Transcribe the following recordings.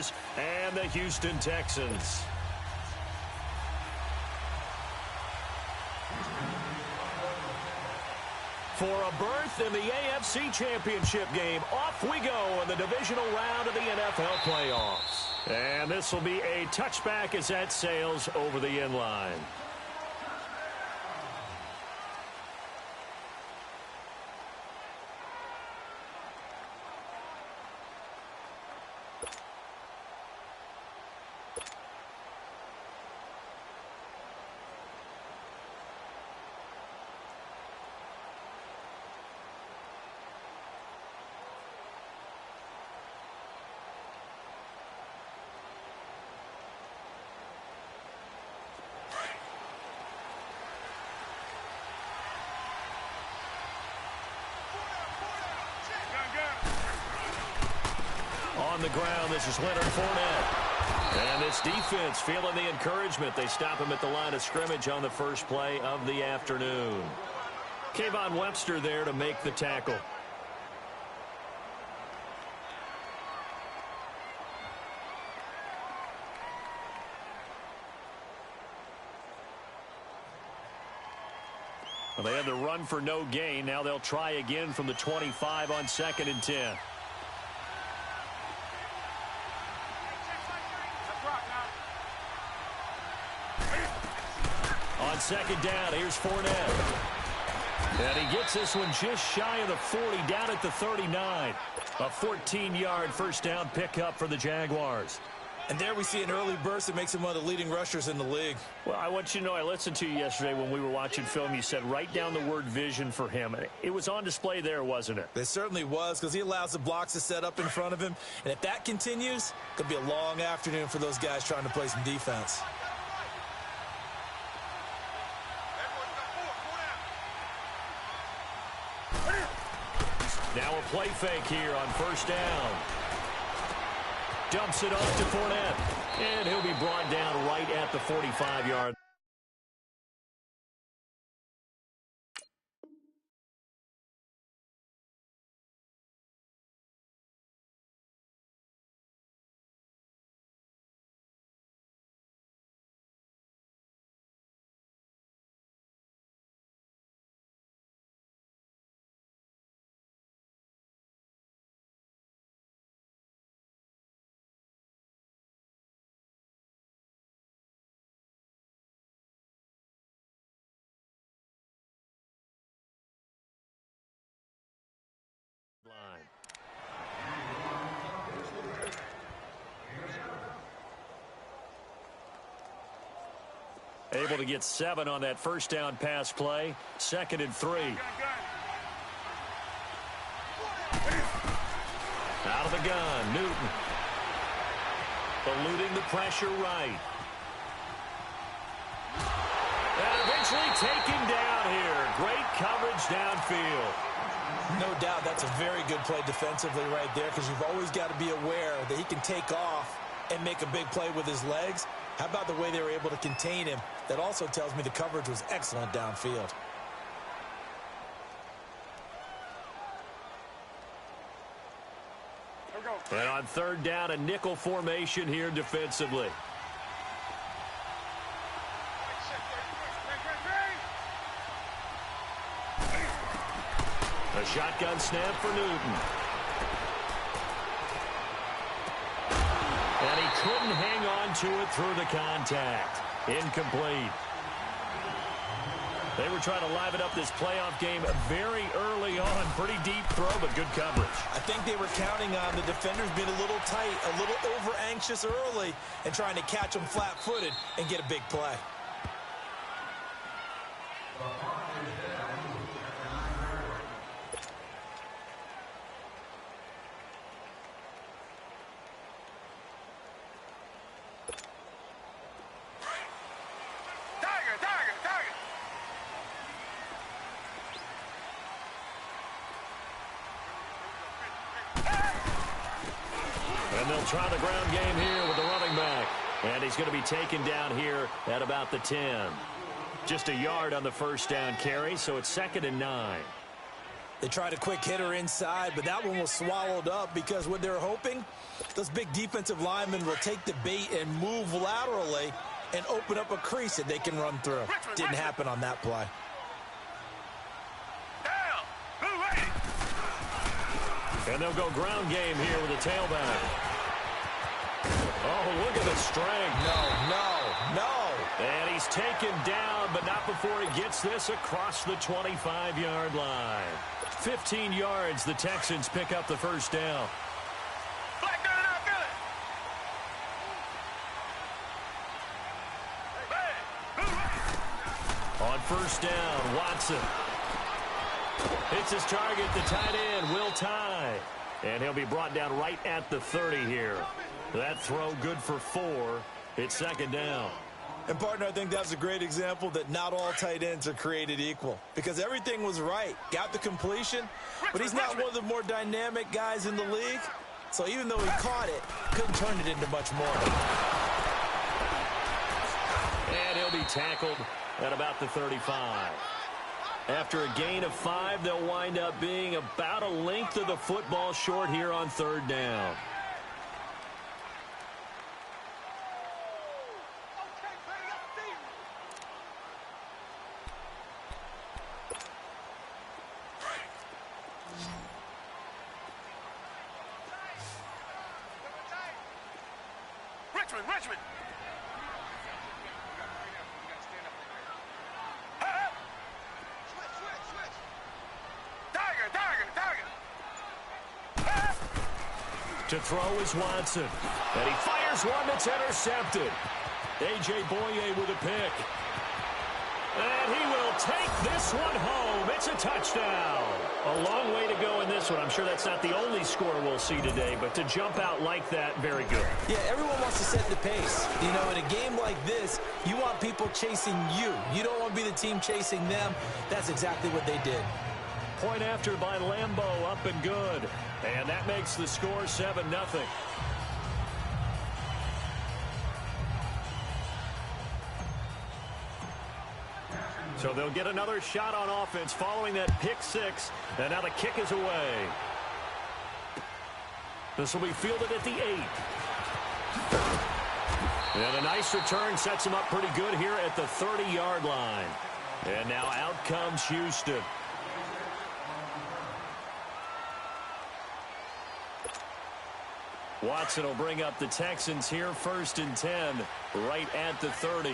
Jaguars and the Houston Texans. For a berth in the AFC Championship game, off we go in the divisional round of the NFL playoffs. And this will be a touchback as that sails over the end line. On the ground, this is Leonard Fournette. And this defense feeling the encouragement. They stop him at the line of scrimmage on the first play of the afternoon. Kayvon Webster there to make the tackle. Well, they had the run for no gain. Now they'll try again from the 25 on 2nd and 10. On 2nd down, here's Fournette. And he gets this one just shy of the 40, down at the 39. A 14-yard first down pickup for the Jaguars. And there we see an early burst that makes him one of the leading rushers in the league. Well, I want you to know, I listened to you yesterday when we were watching film. You said write down the word vision for him. It was on display there, wasn't it? It certainly was, because he allows the blocks to set up in front of him. And if that continues, it could be a long afternoon for those guys trying to play some defense. Now a play fake here on first down. Dumps it off to Fournette. And he'll be brought down right at the 45-yard. Able to get 7 on that first down pass play. 2nd and 3. Out of the gun, Newton. Eluding the pressure right. And eventually taken down here. Great coverage downfield. No doubt that's a very good play defensively right there, because you've always got to be aware that he can take off and make a big play with his legs. How about the way they were able to contain him? That also tells me the coverage was excellent downfield. And on 3rd down, a nickel formation here defensively. A shotgun snap for Newton. And he couldn't hang on to it through the contact. Incomplete. They were trying to liven up this playoff game very early on. Pretty deep throw, but good coverage. I think they were counting on the defenders being a little tight, a little over-anxious early, and trying to catch them flat-footed and get a big play. And they'll try the ground game here with the running back. And he's going to be taken down here at about the 10. Just a yard on the first down carry, so it's 2nd and 9. They tried a quick hitter inside, but that one was swallowed up because what they're hoping, those big defensive linemen will take the bait and move laterally and open up a crease that they can run through. Didn't happen on that play. And they'll go ground game here with a tailback. Oh, look at the strength. No. And he's taken down, but not before he gets this across the 25-yard line. 15 yards, the Texans pick up the first down. On first down, Watson. Hits his target, the tight end, Will Tye. And he'll be brought down right at the 30 here. That throw good for 4. It's second down. And, partner, I think that's a great example that not all tight ends are created equal. Because everything was right. Got the completion, but he's not one of the more dynamic guys in the league. So even though he caught it, couldn't turn it into much more. And he'll be tackled at about the 35. After a gain of 5, they'll wind up being about a length of the football short here on third down. Richmond. To throw is Watson. And he fires one that's intercepted. A.J. Boye with a pick. And he will take this one home. It's a touchdown. A long way to go in this one. I'm sure that's not the only score we'll see today, but to jump out like that, very good. Yeah, everyone wants to set the pace. You know, in a game like this, you want people chasing you. You don't want to be the team chasing them. That's exactly what they did. Point after by Lambeau, up and good. And that makes the score 7-0. So they'll get another shot on offense following that pick 6. And now the kick is away. This will be fielded at the 8. And a nice return sets him up pretty good here at the 30-yard line. And now out comes Houston. Watson will bring up the Texans here, 1st and 10, right at the 30.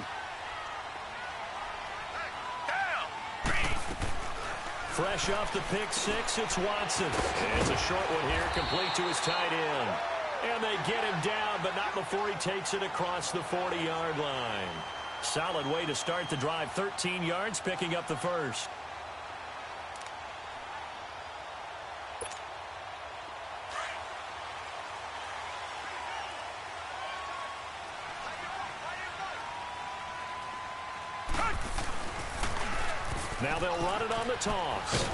Fresh off the pick 6, it's Watson. And it's a short one here, complete to his tight end. And they get him down, but not before he takes it across the 40-yard line. Solid way to start the drive, 13 yards, picking up the first. Now they'll run it on the toss.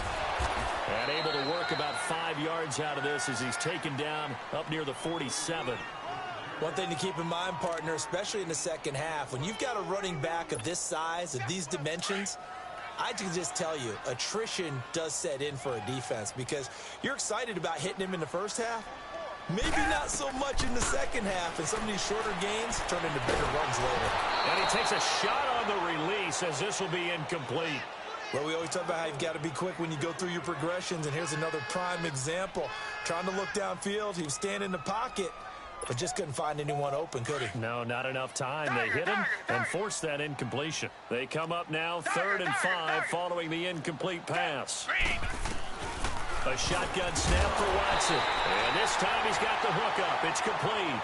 And able to work about 5 yards out of this as he's taken down up near the 47. One thing to keep in mind, partner, especially in the second half, when you've got a running back of this size, of these dimensions, I can just tell you, attrition does set in for a defense because you're excited about hitting him in the first half. Maybe not so much in the second half, and some of these shorter gains turn into bigger runs later. And he takes a shot on the release as this will be incomplete. Well, we always talk about how you've got to be quick when you go through your progressions, and here's another prime example. Trying to look downfield, he was standing in the pocket, but just couldn't find anyone open, could he? No, not enough time. They hit him and forced that incompletion. They come up now 3rd and 5 following the incomplete pass. A shotgun snap for Watson. And this time he's got the hook up. It's complete.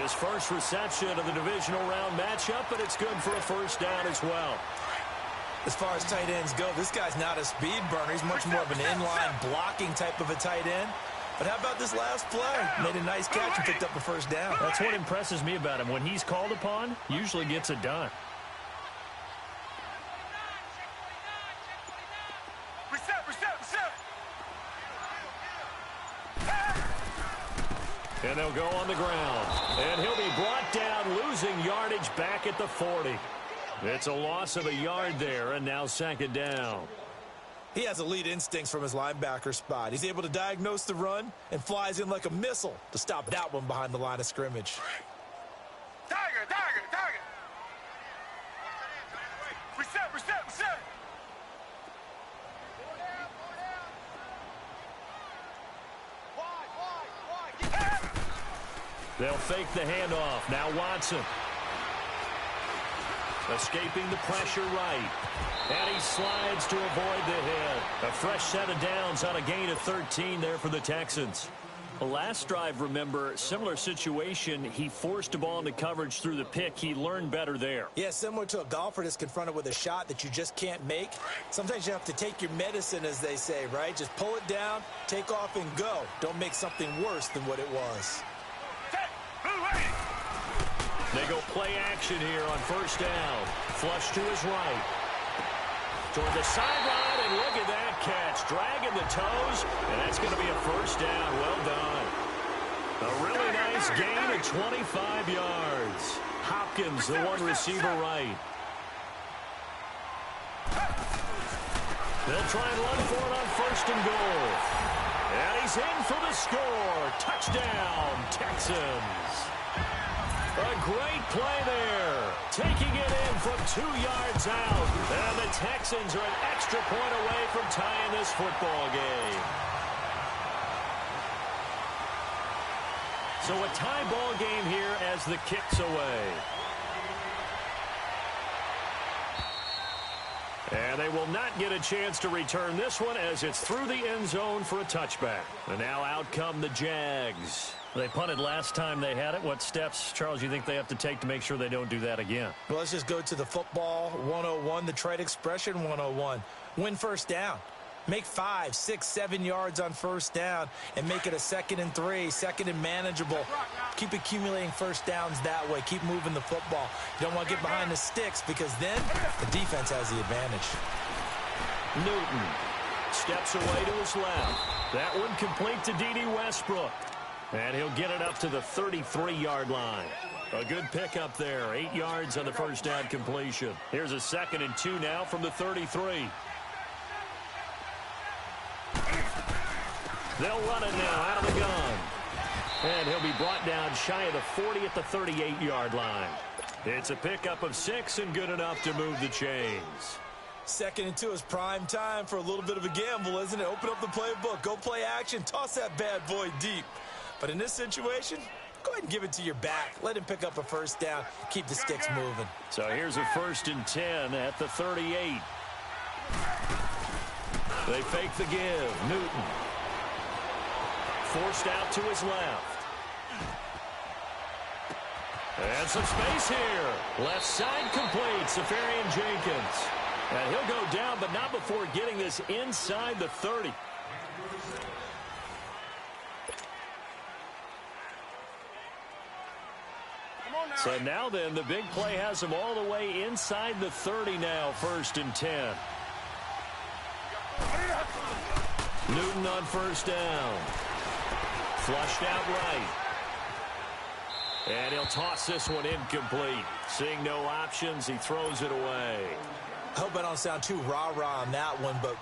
His first reception of the divisional round matchup, but it's good for a first down as well. As far as tight ends go, this guy's not a speed burner. He's much more of an inline blocking type of a tight end. But how about this last play? Made a nice catch and picked up a first down. That's what impresses me about him. When he's called upon, usually gets it done. And they'll go on the ground. And he'll be brought down, losing yardage back at the 40. It's a loss of a yard there, and now 2nd down. He has elite instincts from his linebacker spot. He's able to diagnose the run and flies in like a missile to stop that one behind the line of scrimmage. Tiger, tiger, tiger. Reset, reset, reset. They'll fake the handoff. Now Watson. Escaping the pressure right. And he slides to avoid the hit. A fresh set of downs on a gain of 13 there for the Texans. The last drive, remember, similar situation. He forced a ball into coverage through the pick. He learned better there. Yeah, similar to a golfer that's confronted with a shot that you just can't make. Sometimes you have to take your medicine, as they say, right? Just pull it down, take off, and go. Don't make something worse than what it was. They go play action here on first down. Flush to his right. Toward the sideline, and look at that catch. Dragging the toes, and that's going to be a first down. Well done. A really nice gain of 25 yards. Hopkins, the one receiver right. They'll try and run for it on first and goal. And he's in for the score. Touchdown, Texans. A great play there. Taking it in from 2 yards out. And the Texans are an extra point away from tying this football game. So a tie ball game here as the kick's away. And they will not get a chance to return this one as it's through the end zone for a touchback. And now out come the Jags. They punted last time they had it. What steps, Charles, you think they have to take to make sure they don't do that again? Well, let's just go to the football 101, the trade expression 101. Win first down. Make 5, 6, 7 yards on first down and make it a 2nd and 3, 2nd and manageable. Keep accumulating first downs that way. Keep moving the football. You don't want to get behind the sticks because then the defense has the advantage. Newton steps away to his left. That one complete to D.D. Westbrook. And he'll get it up to the 33-yard line. A good pickup there. 8 yards on the first down completion. Here's a 2nd and 2 now from the 33. They'll run it now out of the gun. And he'll be brought down shy of the 40 at the 38-yard line. It's a pickup of 6 and good enough to move the chains. 2nd and 2 is prime time for a little bit of a gamble, isn't it? Open up the playbook. Go play action. Toss that bad boy deep. But in this situation, go ahead and give it to your back. Let him pick up a first down. Keep the sticks moving. So here's a 1st and 10 at the 38. They fake the give. Newton. Forced out to his left. And some space here. Left side complete. Safarian Jenkins. And he'll go down, but not before getting this inside the 30. So now then, the big play has him all the way inside the 30 now, 1st and 10. Newton on first down. Flushed out right. And he'll toss this one incomplete. Seeing no options, he throws it away. I hope I don't sound too rah-rah on that one, but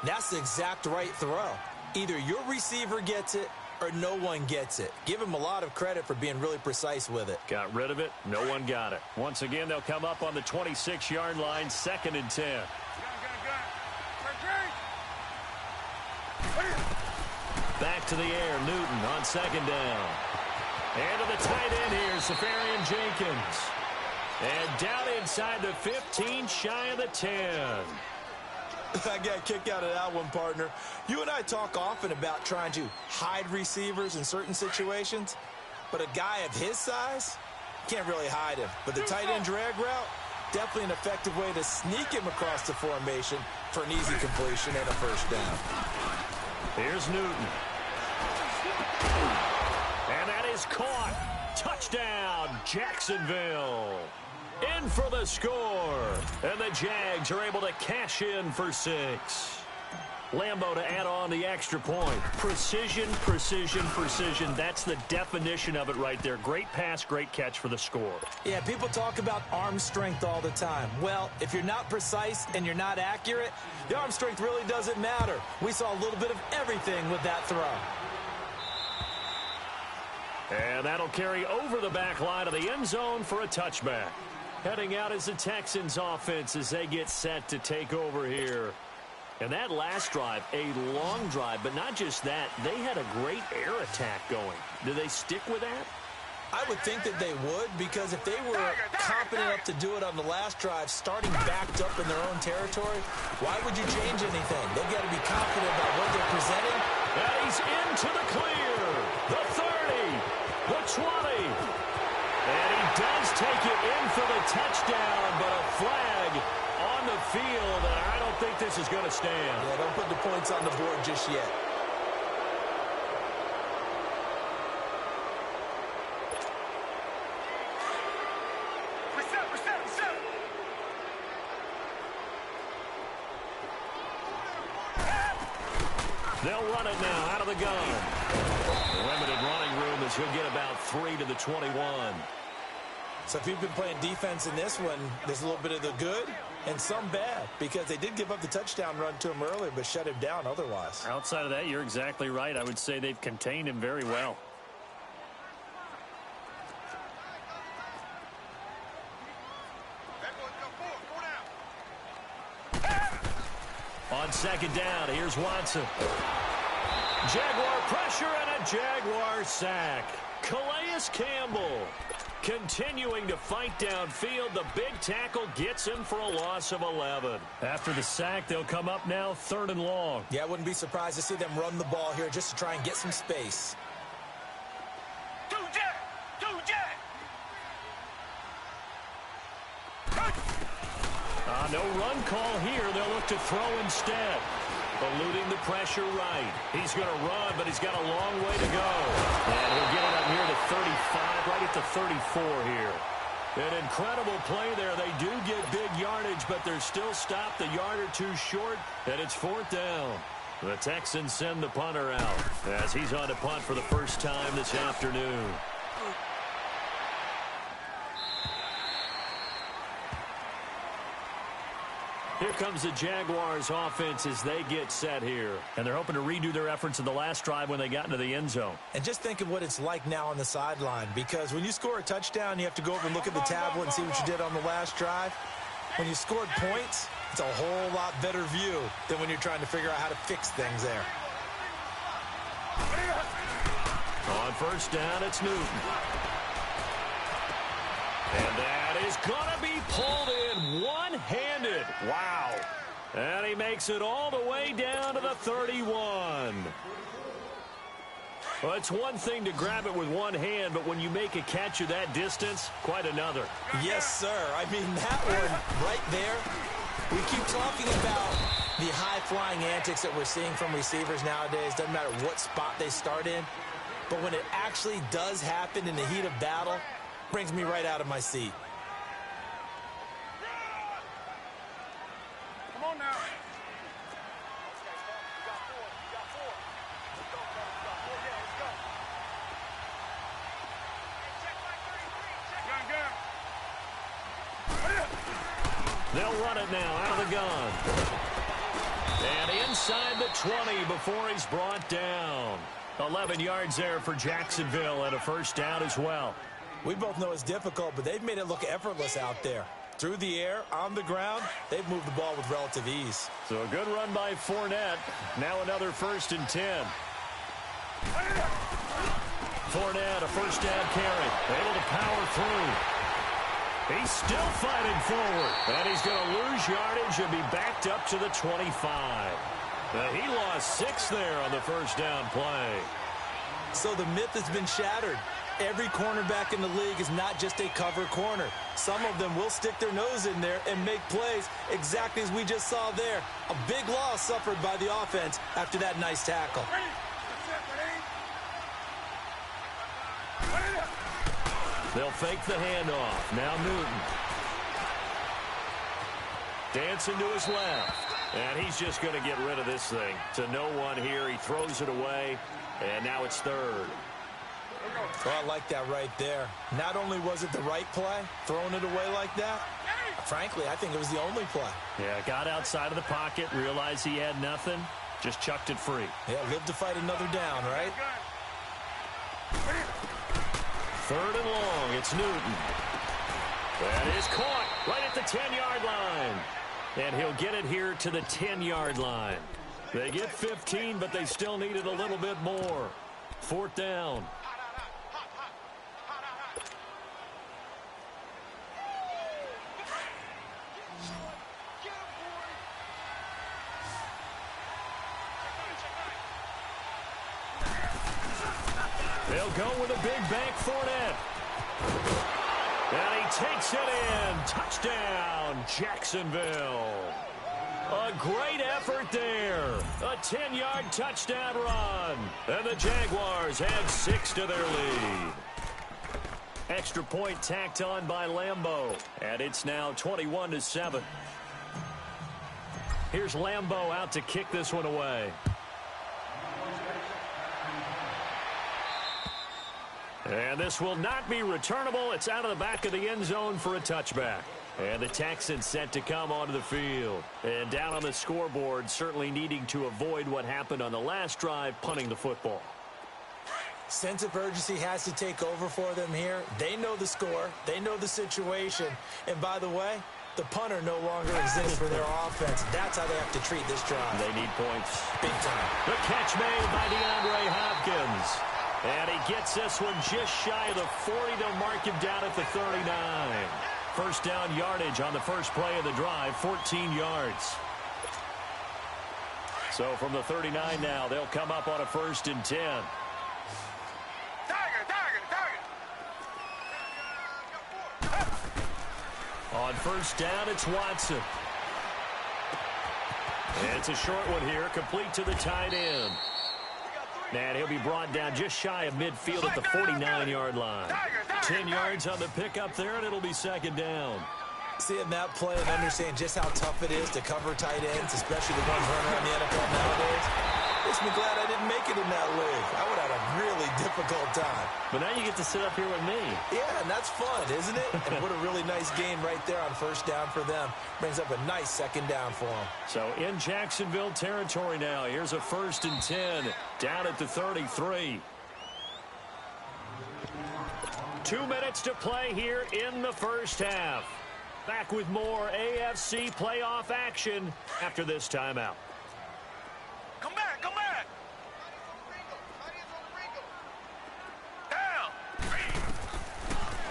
that's the exact right throw. Either your receiver gets it or no one gets it. Give him a lot of credit for being really precise with it. Got rid of it. No one got it. Once again, they'll come up on the 26-yard line, 2nd and 10. Back to the air, Newton on 2nd down. And to the tight end here, Safarian Jenkins. And down inside the 15, shy of the 10. I got a kick out of that one, partner. You and I talk often about trying to hide receivers in certain situations, but a guy of his size can't really hide him. But the tight end drag route, definitely an effective way to sneak him across the formation for an easy completion and a first down. Here's Newton. And that is caught. Touchdown, Jacksonville. In for the score. And the Jags are able to cash in for 6. Lambo to add on the extra point. Precision, precision, precision. That's the definition of it right there. Great pass, great catch for the score. Yeah, people talk about arm strength all the time. Well, if you're not precise and you're not accurate, the arm strength really doesn't matter. We saw a little bit of everything with that throw. And that'll carry over the back line of the end zone for a touchback. Heading out is the Texans offense as they get set to take over here. And that last drive, a long drive, but not just that. They had a great air attack going. Do they stick with that? I would think that they would, because if they were confident enough to do it on the last drive, starting backed up in their own territory, why would you change anything? They've got to be confident about what they're presenting. And he's into the clear. The 30, the 20. And he does take it in for the touchdown, but a flag on the field, and I don't think this is going to stand. Yeah, don't put the points on the board just yet. Reset. They'll run it now out of the gun. Limited running room as he'll get about 3 to the 21. So if you've been playing defense in this one, there's a little bit of the good and some bad, because they did give up the touchdown run to him earlier, but shut him down otherwise. Outside of that, you're exactly right. I would say they've contained him very well. On second down, here's Watson. Jaguar pressure and a Jaguar sack. Calais Campbell continuing to fight downfield. The big tackle gets him for a loss of 11. After the sack, they'll come up now 3rd and long. Yeah, I wouldn't be surprised to see them run the ball here just to try and get some space. Two jet. No run call here. They'll look to throw instead. Eluding the pressure right. He's going to run, but he's got a long way to go. And he'll get it up near the 35, right at the 34 here. An incredible play there. They do get big yardage, but they're still stopped a yard or two short, and it's 4th down. The Texans send the punter out as he's on to punt for the first time this afternoon. Here comes the Jaguars offense as they get set here. And they're hoping to redo their efforts in the last drive when they got into the end zone. And just think of what it's like now on the sideline, because when you score a touchdown, you have to go over and look at the tablet and see what you did on the last drive. When you scored points, it's a whole lot better view than when you're trying to figure out how to fix things there. On first down, it's Newton. And that is going to be pulled in one-handed. Wow. And he makes it all the way down to the 31. Well, it's one thing to grab it with one hand, but when you make a catch of that distance, quite another. Yes, sir. I mean, that one right there, we keep talking about the high-flying antics that we're seeing from receivers nowadays. Doesn't matter what spot they start in. But when it actually does happen in the heat of battle, brings me right out of my seat. Come on now. They'll run it now out of the gun. And inside the 20 before he's brought down. 11 yards there for Jacksonville and a first down as well. We both know it's difficult, but they've made it look effortless out there. Through the air, on the ground, they've moved the ball with relative ease. So a good run by Fournette. Now another 1st and 10. Fournette, a first down carry. Able to power through. He's still fighting forward. And he's going to lose yardage and be backed up to the 25. He lost 6 there on the first down play. So the myth has been shattered. Every cornerback in the league is not just a cover corner. Some of them will stick their nose in there and make plays exactly as we just saw there. A big loss suffered by the offense after that nice tackle. They'll fake the handoff. Now Newton. Dancing to his left. And he's just going to get rid of this thing. To no one here. He throws it away, and now it's third. Well, I like that right there. Not only was it the right play, throwing it away like that, frankly, I think it was the only play. Yeah, got outside of the pocket, realized he had nothing, just chucked it free. Yeah, live to fight another down, right? Third and long, it's Newton. That is caught right at the 10-yard line. And he'll get it here to the 10-yard line. They get 15, but they still needed a little bit more. Fourth down. They'll go with a big bank Fournette. And he takes it in. Touchdown, Jacksonville. A great effort there. A 10-yard touchdown run. And the Jaguars add 6 to their lead. Extra point tacked on by Lambeau. And it's now 21-7. Here's Lambeau out to kick this one away. And this will not be returnable. It's out of the back of the end zone for a touchback. And the Texans set to come onto the field. And down on the scoreboard, certainly needing to avoid what happened on the last drive, punting the football. Sense of urgency has to take over for them here. They know the score. They know the situation. And by the way, the punter no longer exists for their offense. That's how they have to treat this drive. They need points. Big time. The catch made by DeAndre Hopkins. And he gets this one just shy of the 40. They'll mark him down at the 39. First down yardage on the first play of the drive, 14 yards. So from the 39 now, they'll come up on a 1st and 10. On first down, it's Watson. And it's a short one here, complete to the tight end. And he'll be brought down just shy of midfield at the 49-yard line. 10 yards on the pickup there, and it'll be second down. Seeing that play and understand just how tough it is to cover tight ends, especially the ones running around the NFL nowadays, makes me glad I didn't make it in that league. I would have had a really difficult time. But now you get to sit up here with me. Yeah, and that's fun, isn't it? And what a really nice game right there on first down for them. Brings up a nice second down for them. So in Jacksonville territory now. Here's a 1st and 10 down at the 33. 2 minutes to play here in the first half. Back with more AFC playoff action after this timeout. Come back, come back. Down.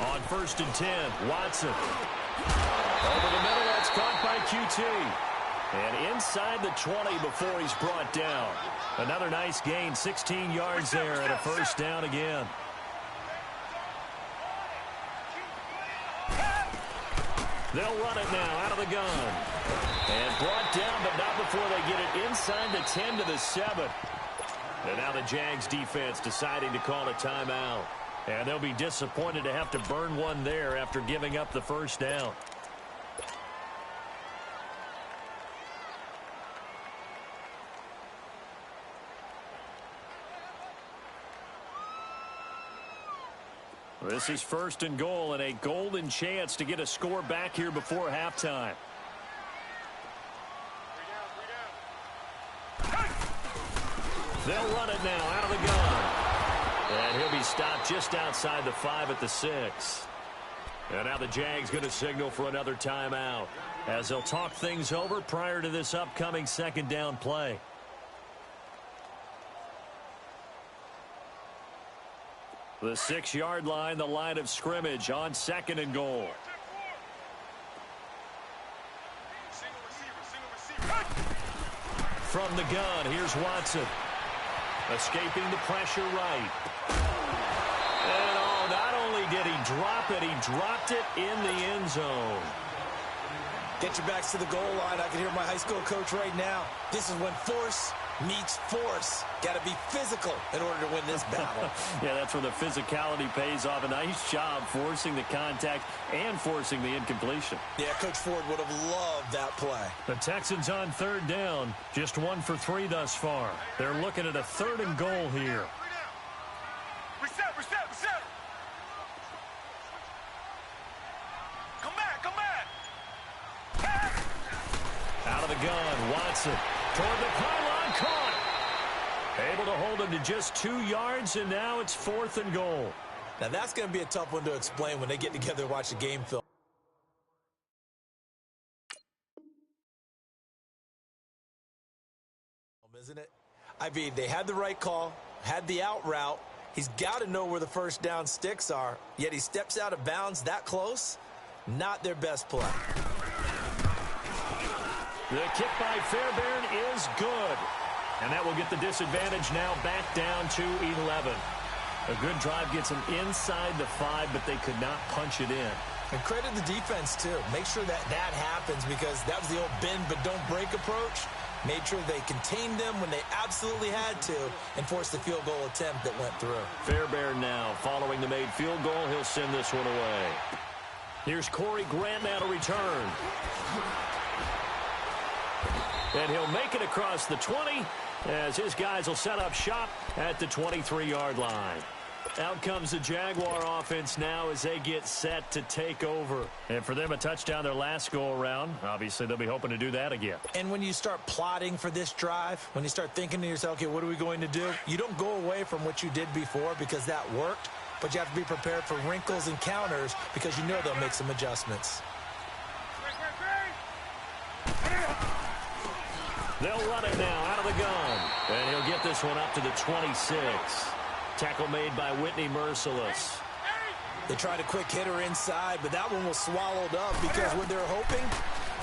On 1st and 10, Watson. Over the middle, that's caught by QT. And inside the 20 before he's brought down. Another nice gain, 16 yards there and a first down again. They'll run it now out of the gun. And brought down, but not before they get it inside the 10 to the 7. And now the Jags defense deciding to call a timeout. And they'll be disappointed to have to burn one there after giving up the first down. This is 1st and goal and a golden chance to get a score back here before halftime. They'll run it now out of the gun. And he'll be stopped just outside the 5 at the 6. And now the Jags going to signal for another timeout as they'll talk things over prior to this upcoming second down play. The 6-yard line, the line of scrimmage on 2nd and goal. From the gun, here's Watson. Escaping the pressure right. And oh, not only did he drop it, he dropped it in the end zone. Get your backs to the goal line. I can hear my high school coach right now. This is when force meets force. Got to be physical in order to win this battle. Yeah, that's where the physicality pays off. A nice job forcing the contact and forcing the incompletion. Yeah, Coach Ford would have loved that play. The Texans on third down. Just 1 for 3 thus far. They're looking at a 3rd and goal here. Reset, reset, reset. Come back, come back. Out of the gun, Watson toward the pylon, caught. Able to hold him to just 2 yards, and now it's 4th and goal. Now that's going to be a tough one to explain when they get together and watch the game film. Isn't it? I mean, they had the right call, had the out route. He's got to know where the first down sticks are, yet he steps out of bounds that close. Not their best play. The kick by Fairbairn is good. And that will get the disadvantage now back down to 11. A good drive gets them inside the 5, but they could not punch it in. And credit the defense, too. Make sure that happens, because that was the old bend but don't break approach. Made sure they contained them when they absolutely had to and forced the field goal attempt that went through. Fairbairn now following the made field goal. He'll send this one away. Here's Corey Grant now to return. And he'll make it across the 20 as his guys will set up shop at the 23-yard line. Out comes the Jaguar offense now as they get set to take over. And for them, a touchdown their last go-around. Obviously, they'll be hoping to do that again. And when you start plotting for this drive, when you start thinking to yourself, okay, what are we going to do? You don't go away from what you did before because that worked, but you have to be prepared for wrinkles and counters because you know they'll make some adjustments. They'll run it now out of the gun. And he'll get this one up to the 26. Tackle made by Whitney Merciless. They tried a quick hitter inside, but that one was swallowed up because what they're hoping,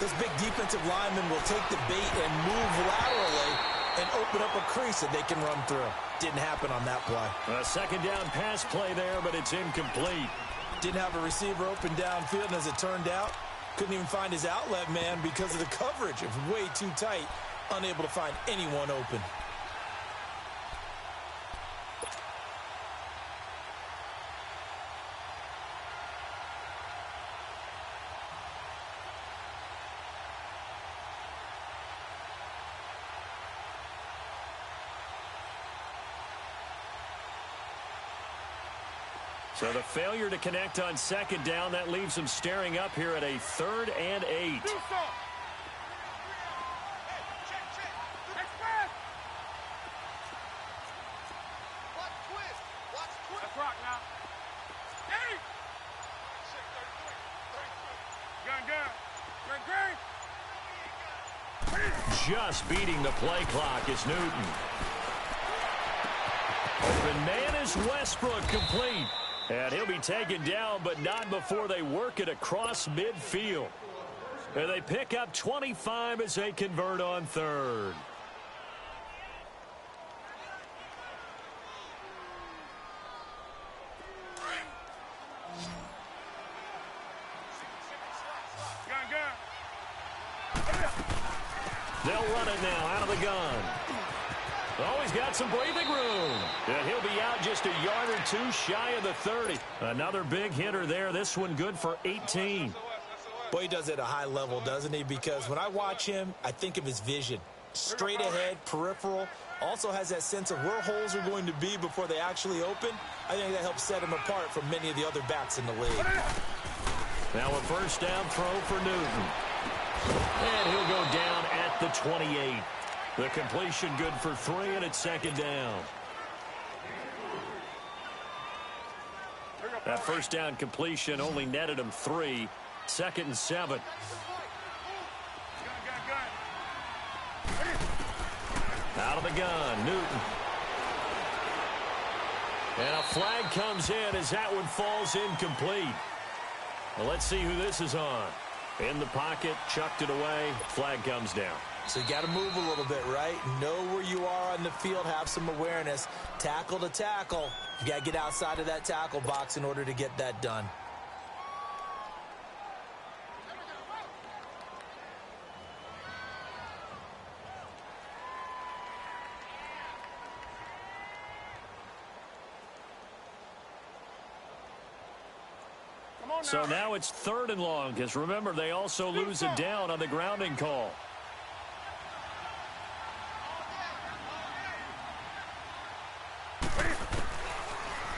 this big defensive lineman will take the bait and move laterally and open up a crease that they can run through. Didn't happen on that play. A second down pass play there, but it's incomplete. Didn't have a receiver open downfield, and as it turned out, couldn't even find his outlet man because of the coverage. It was way too tight, unable to find anyone open. So the failure to connect on second down, that leaves them staring up here at a 3rd and 8. Just beating the play clock is Newton. Open man is Westbrook, complete. And he'll be taken down, but not before they work it across midfield. And they pick up 25 as they convert on 3rd. They'll run it now out of the gun. Oh, he's got some breathing room. And he'll be out just a yard or 2 shy of the 30. Another big hitter there. This one good for 18. Boy, he does it at a high level, doesn't he? Because when I watch him, I think of his vision. Straight ahead, peripheral. Also has that sense of where holes are going to be before they actually open. I think that helps set him apart from many of the other backs in the league. Now a first down throw for Newton. And he'll go down at the 28. The completion good for 3, and it's second down. That first down completion only netted him 3. 2nd and 7. Out of the gun, Newton. And a flag comes in as that one falls incomplete. Well, let's see who this is on. In the pocket, chucked it away, flag comes down. So you got to move a little bit, right? Know where you are on the field, have some awareness. Tackle to tackle. You got to get outside of that tackle box in order to get that done. So now it's 3rd and long, because remember, they also lose it down on the grounding call.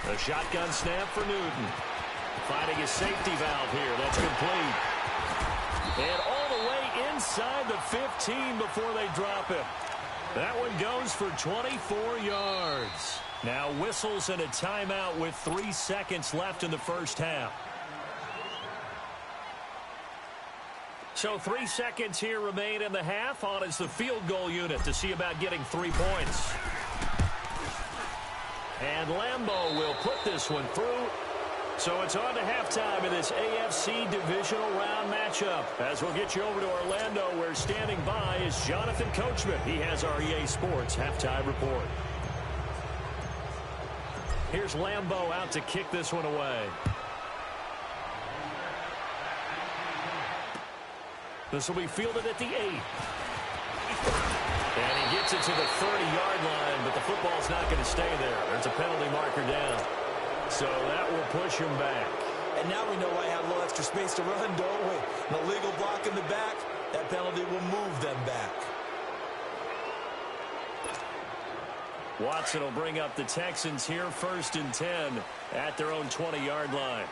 A shotgun snap for Newton. Finding a safety valve here. That's complete. And all the way inside the 15 before they drop him. That one goes for 24 yards. Now whistles and a timeout with 3 seconds left in the first half. So 3 seconds here remain in the half. On is the field goal unit to see about getting 3 points. And Lambeau will put this one through. So it's on to halftime in this AFC Divisional Round matchup. As we'll get you over to Orlando, where standing by is Jonathan Coachman. He has our EA Sports halftime report. Here's Lambeau out to kick this one away. This will be fielded at the 8. And he gets it to the 30-yard line, but the football's not going to stay there. There's a penalty marker down. So that will push him back. And now we know why I have a little extra space to run, don't we? An illegal block in the back, that penalty will move them back. Watson will bring up the Texans here, 1st and 10 at their own 20-yard line.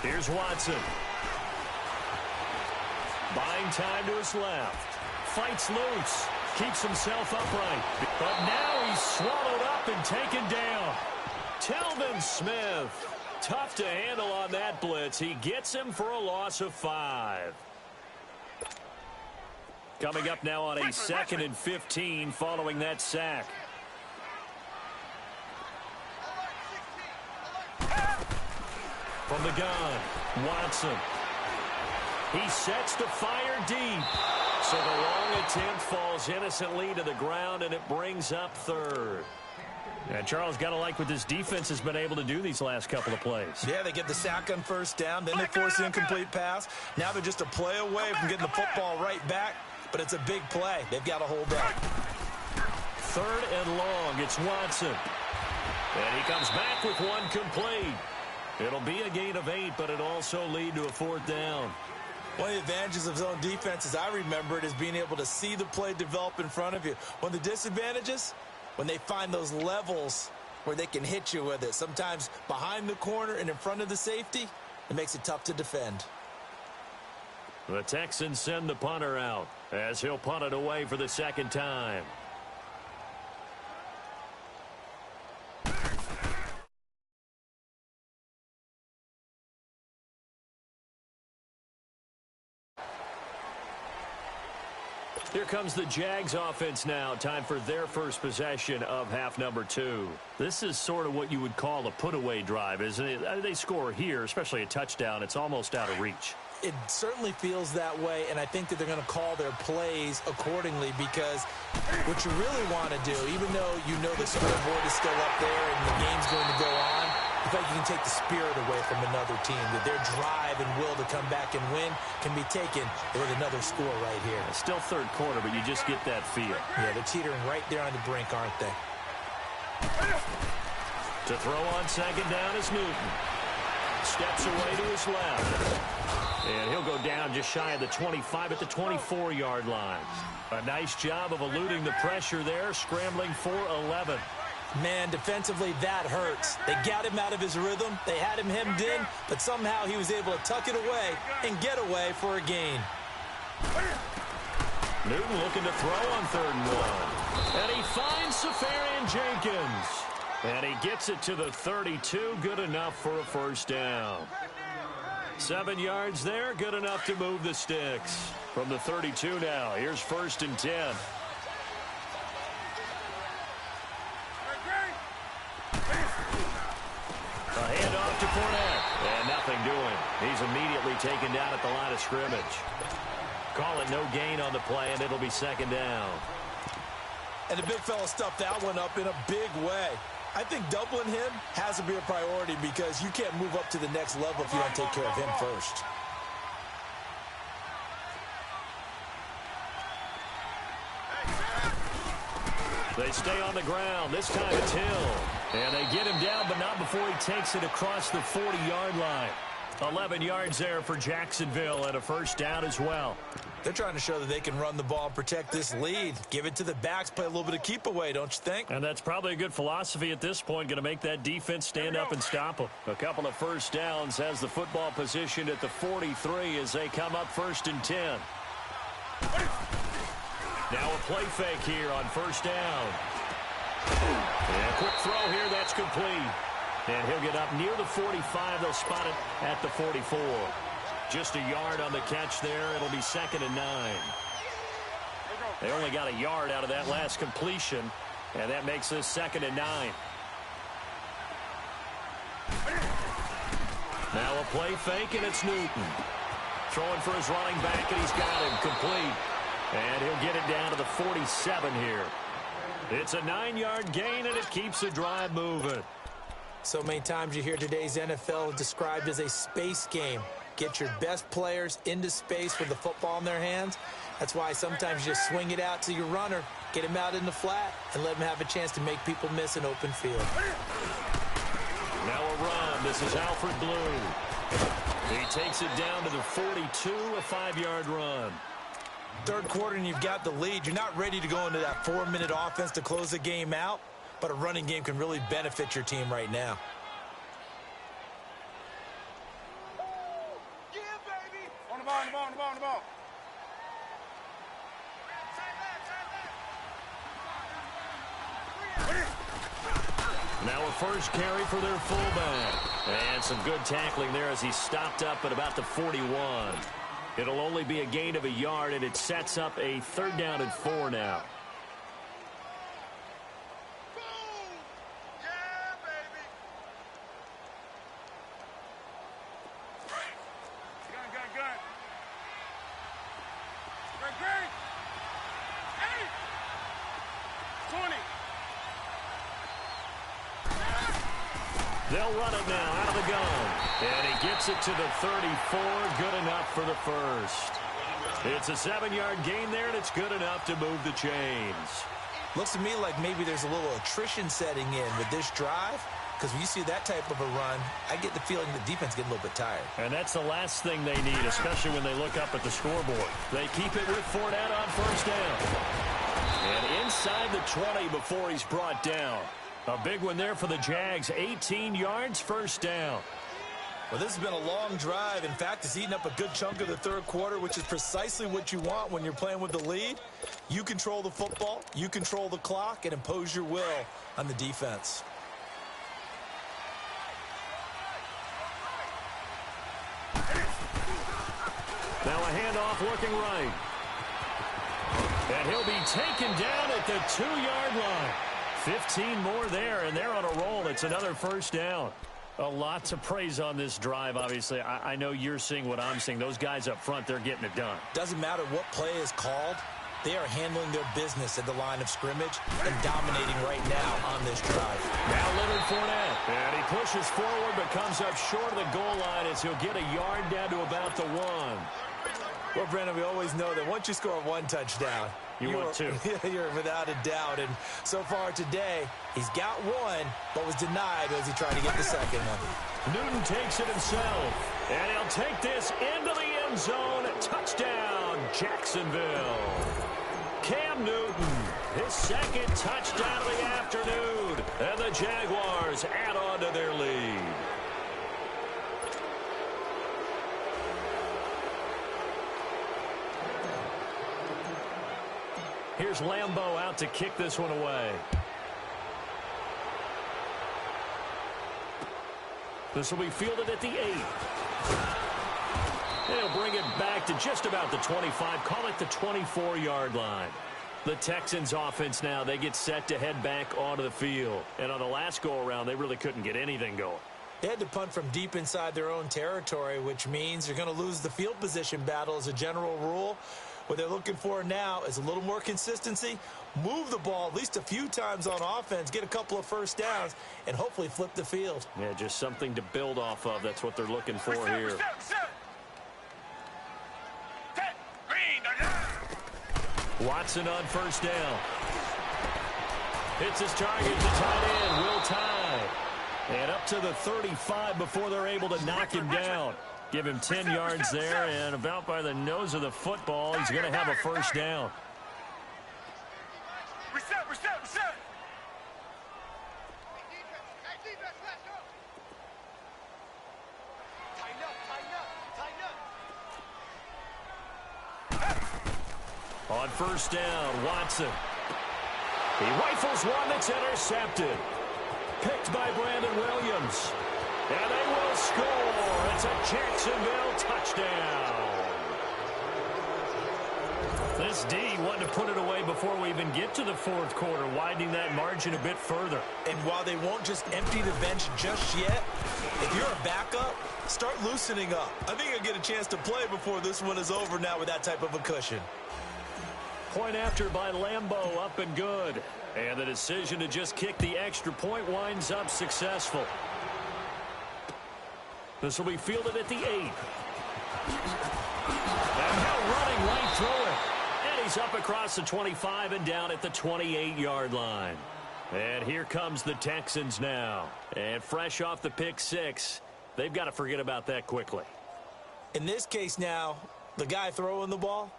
Here's Watson. Buying time to his left. Fights loose. Keeps himself upright. But now he's swallowed up and taken down. Telvin Smith. Tough to handle on that blitz. He gets him for a loss of 5. Coming up now on a 2nd and 15 following that sack. From the gun, Watson. He sets to fire deep. So the long attempt falls innocently to the ground, and it brings up 3rd. And Charles, got to like what this defense has been able to do these last couple of plays. Yeah, they get the sack on 1st down, then they force the incomplete pass. Now they're just a play away from getting the football right back, but it's a big play. They've got to hold up. 3rd and long, it's Watson. And he comes back with one complete. It'll be a gain of 8, but it'll also lead to a 4th down. One of the advantages of zone defense, as I remember it, is being able to see the play develop in front of you. One of the disadvantages, when they find those levels where they can hit you with it, sometimes behind the corner and in front of the safety, it makes it tough to defend. The Texans send the punter out as he'll punt it away for the 2nd time. Here comes the Jags offense now. Time for their first possession of half number 2. This is sort of what you would call a put-away drive, isn't it? They score here, especially a touchdown. It's almost out of reach. It certainly feels that way, and I think that they're going to call their plays accordingly, because what you really want to do, even though you know the scoreboard is still up there and the game's going to go on, I think you can take the spirit away from another team, that their drive and will to come back and win can be taken with another score right here. It's still 3rd quarter, but you just get that feel. Yeah, they're teetering right there on the brink, aren't they? To throw on 2nd down is Newton. Steps away to his left. And he'll go down just shy of the 25 at the 24-yard line. A nice job of eluding the pressure there, scrambling for 11. Man, defensively, that hurts. They got him out of his rhythm. They had him hemmed in, but somehow he was able to tuck it away and get away for a gain. Newton looking to throw on 3rd and 1. And he finds Safarian Jenkins. And he gets it to the 32. Good enough for a 1st down. 7 yards there. Good enough to move the sticks. From the 32 now. Here's 1st and 10. A handoff to Fournette. And nothing doing. He's immediately taken down at the line of scrimmage. Call it no gain on the play, and it'll be 2nd down. And the big fella stuffed that one up in a big way. I think doubling him has to be a priority, because you can't move up to the next level if you don't take care of him first. They stay on the ground. This time it's Hill. And they get him down, but not before he takes it across the 40-yard line. 11 yards there for Jacksonville and a first down as well. They're trying to show that they can run the ball and protect this lead. Give it to the backs, play a little bit of keep away, don't you think? And that's probably a good philosophy at this point, going to make that defense stand up and stop them. A couple of first downs, has the football positioned at the 43 as they come up 1st and 10. Now a play fake here on first down. And a quick throw here, that's complete. And he'll get up near the 45. They'll spot it at the 44. Just a yard on the catch there. It'll be 2nd and 9. They only got a yard out of that last completion, and that makes this 2nd and 9. Now a play fake, and it's Newton. Throwing for his running back, and he's got him complete. And he'll get it down to the 47 here. It's a 9-yard gain, and it keeps the drive moving. So many times you hear today's NFL described as a space game. Get your best players into space with the football in their hands. That's why sometimes you just swing it out to your runner, get him out in the flat, and let him have a chance to make people miss an open field. Now a run. This is Alfred Blue. He takes it down to the 42, a 5-yard run. Third quarter and you've got the lead. You're not ready to go into that 4-minute offense to close the game out, but a running game can really benefit your team right now. Yeah, baby. On the ball, on the ball, on the ball, on the ball. Now a first carry for their fullback. And some good tackling there as he stopped up at about the 41. It'll only be a gain of a yard, and it sets up a 3rd down and 4 now. Yeah, baby. Gun. Great. 20. They'll run it now out of the gun. And he gets it to the 34. Good enough for the first. It's a 7-yard gain there, and it's good enough to move the chains. Looks to me like maybe there's a little attrition setting in with this drive, because when you see that type of a run, I get the feeling the defense getting a little bit tired. And that's the last thing they need, especially when they look up at the scoreboard. They keep it with Fournette on first down. And inside the 20 before he's brought down. A big one there for the Jags. 18 yards, first down. Well, this has been a long drive. In fact, it's eaten up a good chunk of the third quarter, which is precisely what you want when you're playing with the lead. You control the football, you control the clock, and impose your will on the defense. Now a handoff working right. And he'll be taken down at the 2-yard line. 15 more there, and they're on a roll. It's another first down. A lot to praise on this drive, obviously. I know you're seeing what I'm seeing. Those guys up front, they're getting it done. Doesn't matter what play is called. They are handling their business at the line of scrimmage and dominating right now on this drive. Now Leonard Fournette. And he pushes forward but comes up short of the goal line as he'll get a yard down to about the 1. Well, Brandon, we always know that once you score one touchdown, you're without a doubt. And so far today, he's got one, but was denied as he tried to get the second one. Newton takes it himself, and he'll take this into the end zone. Touchdown, Jacksonville. Cam Newton, his 2nd touchdown of the afternoon, and the Jaguars add on to their lead. Here's Lambeau out to kick this one away. This will be fielded at the 8. They'll bring it back to just about the 25. Call it the 24-yard line. The Texans offense now, they get set to head back onto the field. And on the last go-around, they really couldn't get anything going. They had to punt from deep inside their own territory, which means you're going to lose the field position battle as a general rule. What they're looking for now is a little more consistency, move the ball at least a few times on offense, get a couple of first downs, and hopefully flip the field. Yeah, just something to build off of. That's what they're looking for here. Watson on first down. Hits his target to tight end, Will Tye. And up to the 35 before they're able to knock him down. Give him 10 yards there, and about by the nose of the football, he's going to have a first down. Reset. On first down, Watson. He rifles one that's intercepted. Picked by Brandon Williams. And they will score. It's a Jacksonville touchdown. This D wanted to put it away before we even get to the fourth quarter, widening that margin a bit further. And while they won't just empty the bench just yet, if you're a backup, start loosening up. I think you'll get a chance to play before this one is over now with that type of a cushion. Point after by Lambeau, up and good. And the decision to just kick the extra point winds up successful. This will be fielded at the 8. And now running right through it. And he's up across the 25 and down at the 28-yard line. And here comes the Texans now. And fresh off the pick 6, they've got to forget about that quickly. In this case now, the guy throwing the ball,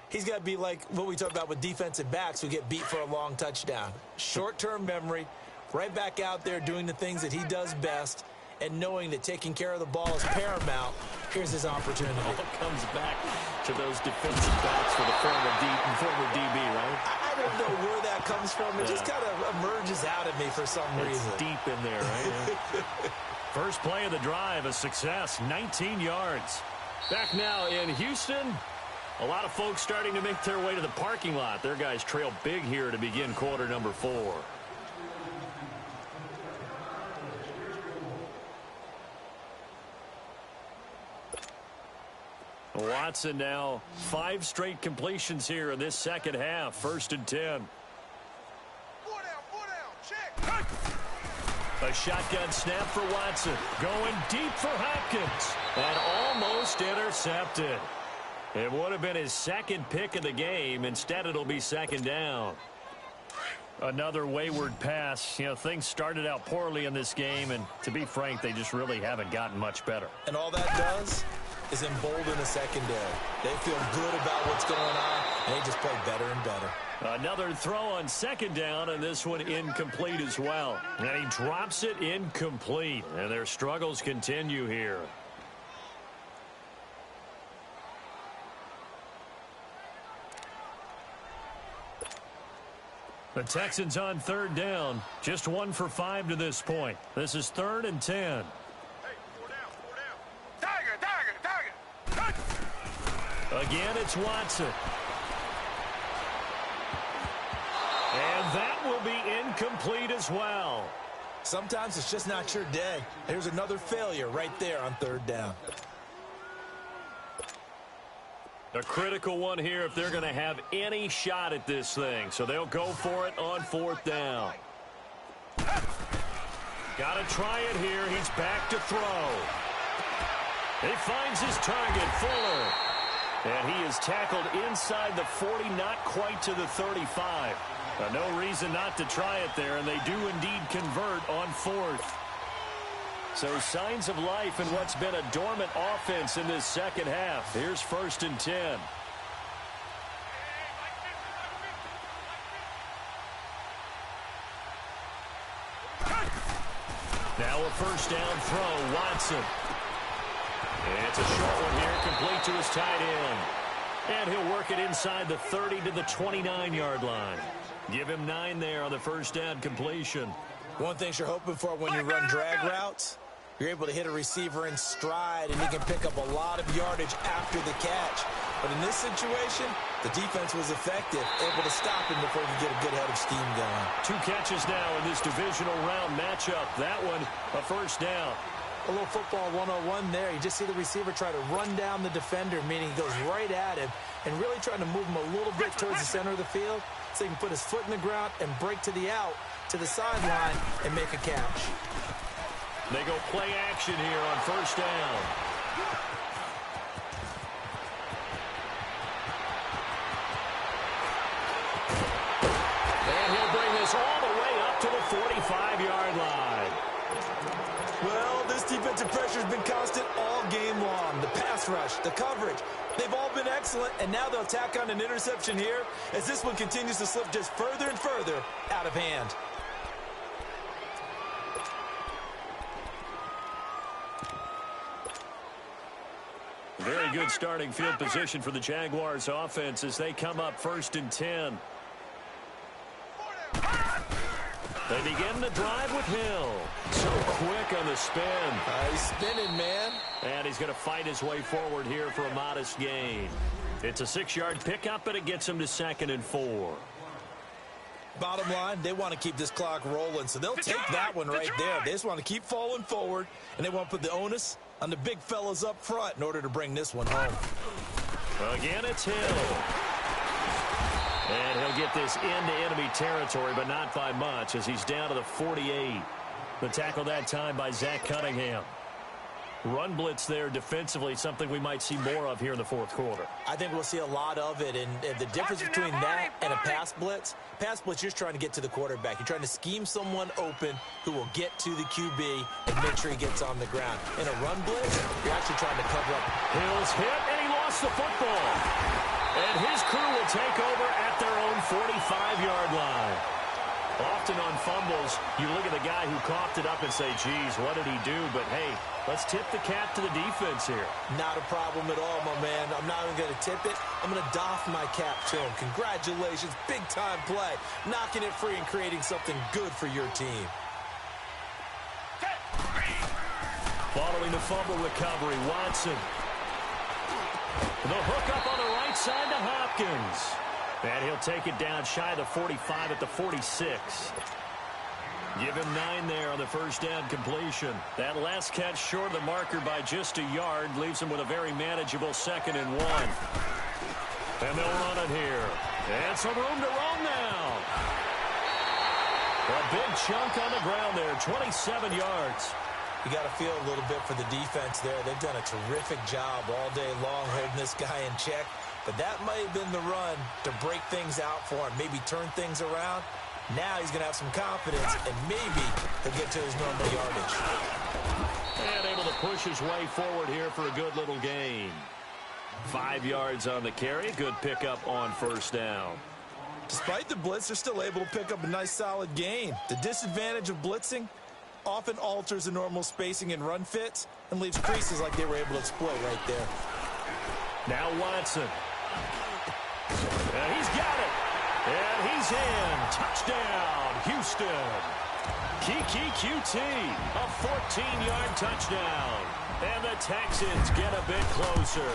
he's got to be like what we talk about with defensive backs who get beat for a long touchdown. Short-term memory, right back out there doing the things that he does best, and knowing that taking care of the ball is paramount. Here's his opportunity. All comes back to those defensive backs for the former DB, right? I don't know where that comes from. It just kind of emerges out of me for some reason. It's deep in there, right? First play of the drive, a success, 19 yards. Back now in Houston. A lot of folks starting to make their way to the parking lot. Their guys trail big here to begin quarter number 4. Watson now 5 straight completions here in this second half. First and 10. 4 down, check. A shotgun snap for Watson. Going deep for Hopkins. And almost intercepted. It would have been his second pick of the game. Instead, it'll be second down. Another wayward pass. You know, things started out poorly in this game, and to be frank, they just really haven't gotten much better. And all that does is embolden the secondary. They feel good about what's going on, and they just play better and better. Another throw on second down, and this one incomplete as well. And he drops it incomplete, and their struggles continue here. The Texans on third down. Just 1 for 5 to this point. This is 3rd and 10. Hey, 4 down. Tiger. Again, it's Watson. And that will be incomplete as well. Sometimes it's just not your day. Here's another failure right there on third down. A critical one here if they're going to have any shot at this thing. So they'll go for it on 4th down. Got to try it here. He's back to throw. He finds his target, Fuller. And he is tackled inside the 40, not quite to the 35. No reason not to try it there, and they do indeed convert on 4th. So signs of life in what's been a dormant offense in this second half. Here's 1st and 10. Now a first down throw, Watson. And it's a short one here, complete to his tight end. And he'll work it inside the 30 to the 29-yard line. Give him 9 there on the first down completion. One thing you're hoping for when you run drag routes, you're able to hit a receiver in stride, and he can pick up a lot of yardage after the catch. But in this situation, the defense was effective, able to stop him before he could get a good head of steam going. 2 catches now in this divisional round matchup. That one, a first down. A little football 101 there. You just see the receiver try to run down the defender, meaning he goes right at him, and really trying to move him a little bit towards the center of the field so he can put his foot in the ground and break to the out, to the sideline, and make a catch. They go play action here on first down. And he'll bring this all the way Defensive pressure has been constant all game long. The pass rush, the coverage, they've all been excellent, and now they'll tack on an interception here as this one continues to slip just further and further out of hand. Very good starting field position for the Jaguars offense as they come up 1st and 10. They begin the drive with Hill. So quick on the spin. He's spinning, man. And he's going to fight his way forward here for a modest gain. It's a 6-yard pickup, but it gets him to 2nd and 4. Bottom line, they want to keep this clock rolling, so they'll take that one right there. They just want to keep falling forward, and they want to put the onus on the big fellas up front in order to bring this one home. Again, it's Hill. And he'll get this into enemy territory, but not by much as he's down to the 48. The tackle that time by Zach Cunningham. Run blitz there defensively, something we might see more of here in the 4th quarter. I think we'll see a lot of it, and the difference between that and a pass blitz, you're just trying to get to the quarterback. You're trying to scheme someone open who will get to the QB and make sure he gets on the ground. In a run blitz, you're actually trying to cover up. Hill's hit, and he lost the football. And his crew will take over at their own 45-yard line. Often on fumbles, you look at the guy who coughed it up and say, geez, what did he do? But, hey, let's tip the cap to the defense here. Not a problem at all, my man. I'm not even going to tip it. I'm going to doff my cap to him. Congratulations. Big-time play. Knocking it free and creating something good for your team. Following the fumble recovery, Watson. The hook up on the right side to Hopkins. And he'll take it down shy of the 45 at the 46. Give him 9 there on the first down completion. That last catch short of the marker by just a yard leaves him with a very manageable 2nd and 1. And they'll run it here. And some room to roam now. A big chunk on the ground there, 27 yards. You got to feel a little bit for the defense there. They've done a terrific job all day long holding this guy in check. But that might have been the run to break things out for him, maybe turn things around. Now he's going to have some confidence, and maybe he'll get to his normal yardage. And able to push his way forward here for a good little gain. 5 yards on the carry. Good pickup on first down. Despite the blitz, they're still able to pick up a nice solid gain. The disadvantage of blitzing often alters the normal spacing and run fits and leaves creases like they were able to exploit right there. Now Watson. And he's got it. And he's in. Touchdown, Houston. Kiki QT, a 14-yard touchdown. And the Texans get a bit closer.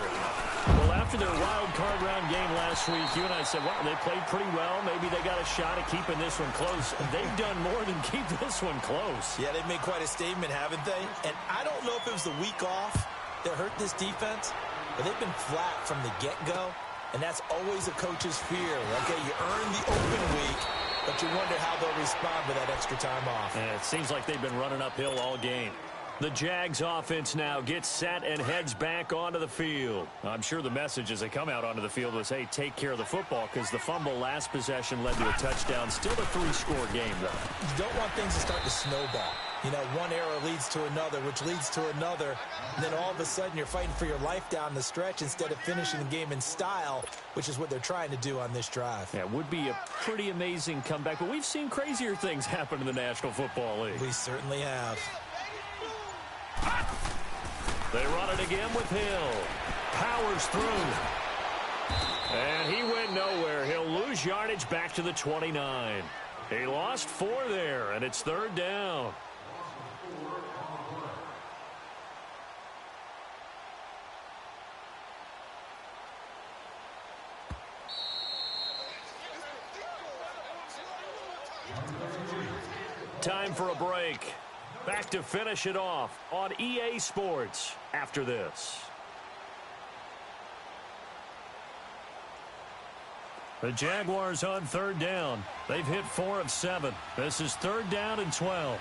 Well, after their wild card round game last week, you and I said, wow, they played pretty well. Maybe they got a shot at keeping this one close. They've done more than keep this one close. Yeah, they've made quite a statement, haven't they? And I don't know if it was the week off that hurt this defense, but they've been flat from the get-go. And that's always a coach's fear. Okay, you earn the open week, but you wonder how they'll respond with that extra time off. And it seems like they've been running uphill all game. The Jags offense now gets set and heads back onto the field. I'm sure the message as they come out onto the field was, hey, take care of the football, because the fumble last possession led to a touchdown. Still a 3-score game, though. You don't want things to start to snowball. You know, one error leads to another, which leads to another. And then all of a sudden you're fighting for your life down the stretch instead of finishing the game in style, which is what they're trying to do on this drive. Yeah, it would be a pretty amazing comeback, but we've seen crazier things happen in the National Football League. We certainly have. They run it again with Hill. Powers through. And he went nowhere. He'll lose yardage back to the 29. He lost 4 there, and it's 3rd down. Time for a break. Back to finish it off on EA Sports after this. The Jaguars on 3rd down. They've hit 4 of 7. This is 3rd down and 12.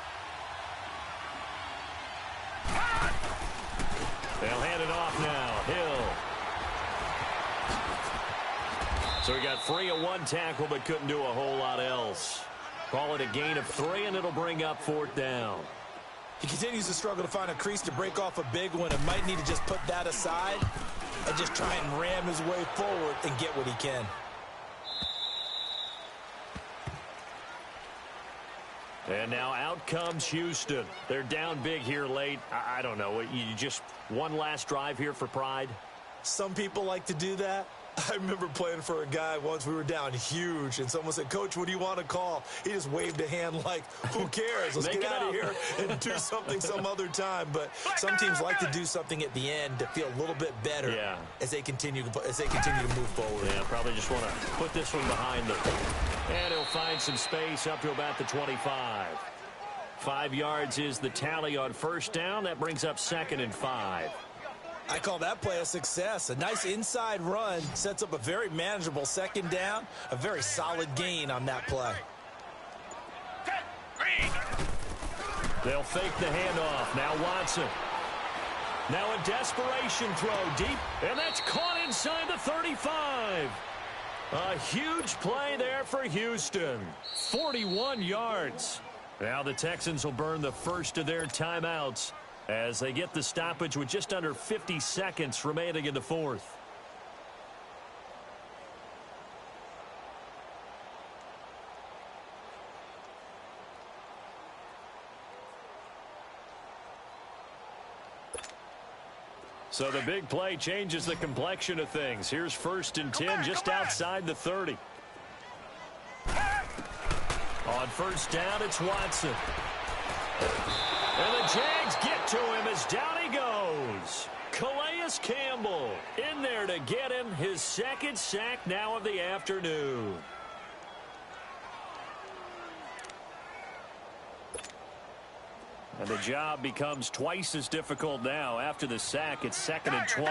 They'll hand it off now. Hill. So he got free of 1 tackle but couldn't do a whole lot else. Call it a gain of 3, and it'll bring up 4th down. He continues to struggle to find a crease to break off a big one and might need to just put that aside and just try and ram his way forward and get what he can. And now out comes Houston. They're down big here late. I don't know. You just one last drive here for pride? Some people like to do that. I remember playing for a guy once. We were down huge, and someone said, "Coach, what do you want to call?" He just waved a hand like, who cares? Let's get out of here and do something some other time. But some teams like to do something at the end to feel a little bit better as they continue to move forward. Yeah, probably just want to put this one behind them. And he'll find some space up to about the 25. 5 yards is the tally on first down. That brings up 2nd and 5. I call that play a success. A nice inside run sets up a very manageable 2nd down. A very solid gain on that play. They'll fake the handoff. Now Watson. Now a desperation throw deep, and that's caught inside the 35. A huge play there for Houston. 41 yards. Now the Texans will burn the first of their timeouts as they get the stoppage with just under 50 seconds remaining in the fourth. So the big play changes the complexion of things. Here's 1st and 10 just outside the 30. On first down, it's Watson. And the Jags get to him as down he goes. Calais Campbell in there to get him his 2nd sack now of the afternoon. And the job becomes twice as difficult now. After the sack, it's 2nd and 20.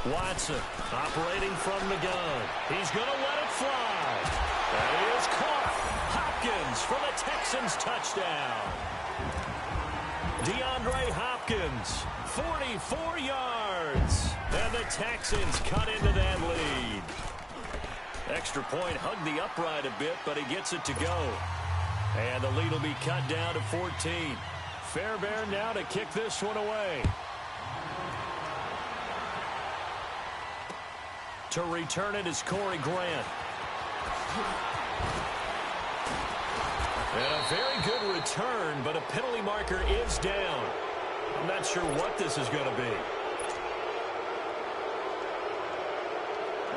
Watson operating from the gun. He's going to let it fly. And he is caught. Hopkins for the Texans touchdown. DeAndre Hopkins, 44 yards. And the Texans cut into that lead. Extra point hugged the upright a bit, but he gets it to go. And the lead will be cut down to 14. Fairbairn now to kick this one away. To return it is Corey Grant. And a very good return, but a penalty marker is down. I'm not sure what this is going to be.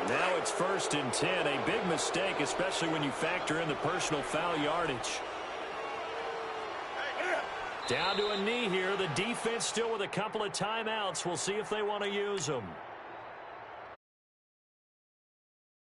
Now it's 1st and 10. A big mistake, especially when you factor in the personal foul yardage. Down to a knee here. The defense still with a couple of timeouts. We'll see if they want to use them.